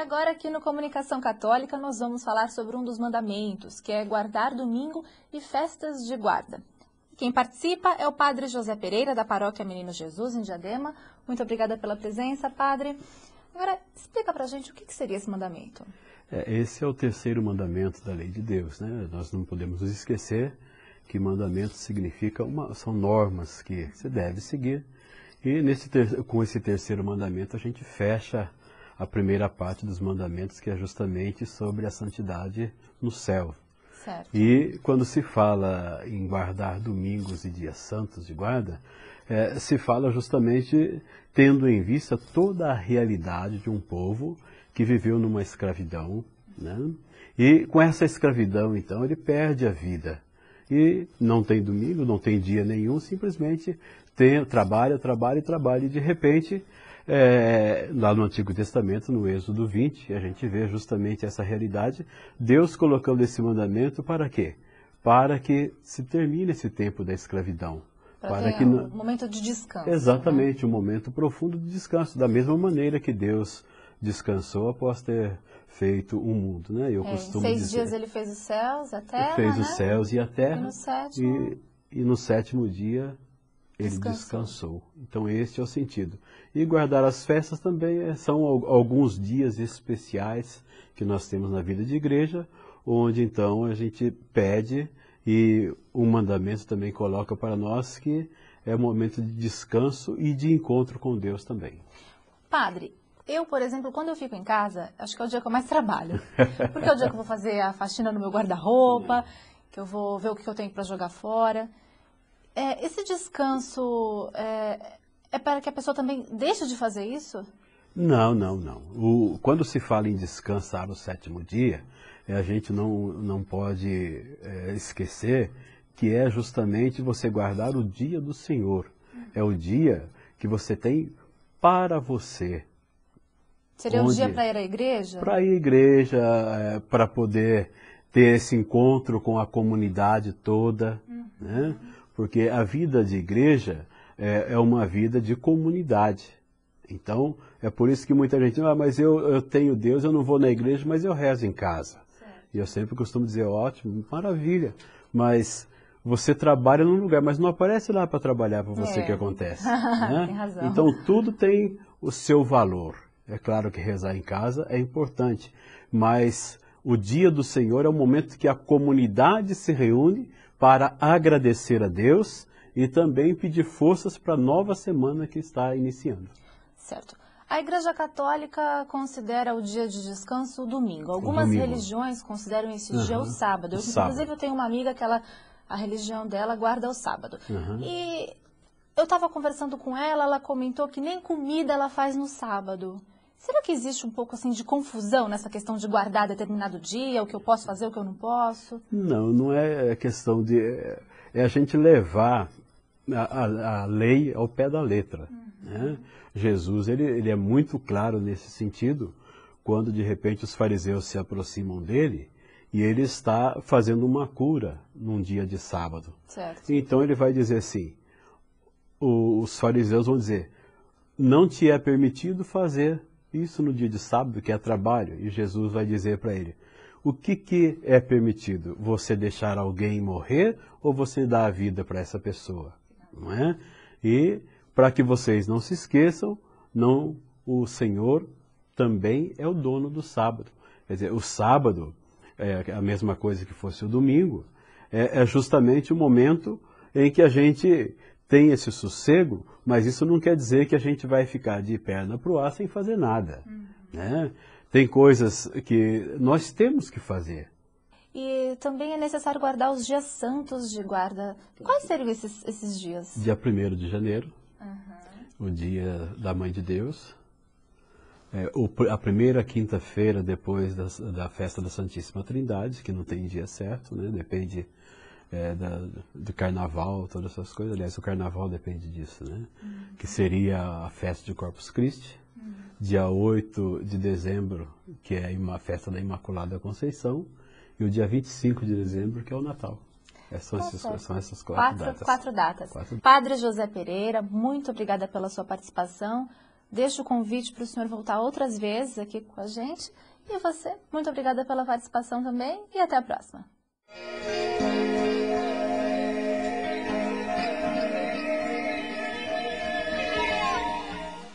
agora aqui no Comunicação Católica nós vamos falar sobre um dos mandamentos, que é guardar domingo e festas de guarda. Quem participa é o Padre José Pereira, da Paróquia Menino Jesus, em Diadema. Muito obrigada pela presença, Padre. Agora, explica pra gente o que seria esse mandamento. Esse é o terceiro mandamento da lei de Deus, né? Nós não podemos nos esquecer que mandamento significa são normas que você deve seguir. E com esse terceiro mandamento a gente fecha a primeira parte dos mandamentos, que é justamente sobre a santidade no céu. Certo. E quando se fala em guardar domingos e dias santos de guarda, se fala justamente tendo em vista toda a realidade de um povo que viveu numa escravidão, né? E com essa escravidão, então, ele perde a vida. E não tem domingo, não tem dia nenhum, simplesmente trabalha, e de repente, lá no Antigo Testamento, no Êxodo 20, a gente vê justamente essa realidade, Deus colocando esse mandamento para quê? Para que se termine esse tempo da escravidão. Para que um momento de descanso. Exatamente, um momento profundo de descanso, da mesma maneira que Deus descansou após ter feito o mundo, né? Eu costumo em 6 dizer, dias ele fez os céus, a terra, fez né? os céus e a terra, e no sétimo dia ele descansou. Então este é o sentido. E guardar as festas também são alguns dias especiais que nós temos na vida de igreja, onde então a gente pede, e o mandamento também coloca para nós que é um momento de descanso e de encontro com Deus também. Padre, eu, por exemplo, quando eu fico em casa, acho que é o dia que eu mais trabalho. Porque é o dia que eu vou fazer a faxina no meu guarda-roupa, que eu vou ver o que eu tenho para jogar fora. Esse descanso é para que a pessoa também deixe de fazer isso? Não. Quando se fala em descansar no sétimo dia, a gente não pode esquecer que é justamente você guardar o dia do Senhor. É o dia que você tem para você. Seria um dia para ir à igreja? Para ir à igreja, para poder ter esse encontro com a comunidade toda, né? Porque a vida de igreja é uma vida de comunidade. Então, é por isso que muita gente, mas eu tenho Deus, eu não vou na igreja, mas eu rezo em casa. Certo. E eu sempre costumo dizer, ótimo, maravilha, mas você trabalha num lugar, mas não aparece lá para trabalhar para você que acontece. Né? Tem razão. Então, tudo tem o seu valor. É claro que rezar em casa é importante, mas o dia do Senhor é o momento que a comunidade se reúne para agradecer a Deus e também pedir forças para a nova semana que está iniciando. Certo. A Igreja Católica considera o dia de descanso o domingo. Algumas religiões consideram esse dia o sábado. Inclusive, eu tenho uma amiga que a religião dela guarda o sábado. E eu estava conversando com ela comentou que nem comida ela faz no sábado. Será que existe um pouco assim de confusão nessa questão de guardar determinado dia, o que eu posso fazer, o que eu não posso? Não é questão de... É a gente levar a lei ao pé da letra. Né? Jesus, ele é muito claro nesse sentido, quando de repente os fariseus se aproximam dele e ele está fazendo uma cura num dia de sábado. Certo. Então ele vai dizer assim, os fariseus vão dizer, não te é permitido fazer isso no dia de sábado, que é trabalho. E Jesus vai dizer para ele, o que é permitido? Você deixar alguém morrer ou você dar a vida para essa pessoa? Não é? E para que vocês não se esqueçam, o Senhor também é o dono do sábado. Quer dizer, o sábado é a mesma coisa que fosse o domingo, é justamente o momento em que a gente tem esse sossego, mas isso não quer dizer que a gente vai ficar de perna para o ar sem fazer nada. Né? Tem coisas que nós temos que fazer. E também é necessário guardar os dias santos de guarda. Quais seriam esses dias? Dia 1º de janeiro, o dia da Mãe de Deus. A primeira quinta-feira depois da festa da Santíssima Trindade, que não tem dia certo, né? Depende do carnaval, todas essas coisas. Aliás, o carnaval depende disso, né? Que seria a festa de Corpus Christi. Dia 8 de dezembro, que é a festa da Imaculada Conceição. E o dia 25 de dezembro, que é o Natal. São essas quatro datas. Quatro datas. Padre José Pereira, muito obrigada pela sua participação. Deixo o convite para o senhor voltar outras vezes aqui com a gente. E você, muito obrigada pela participação também e até a próxima.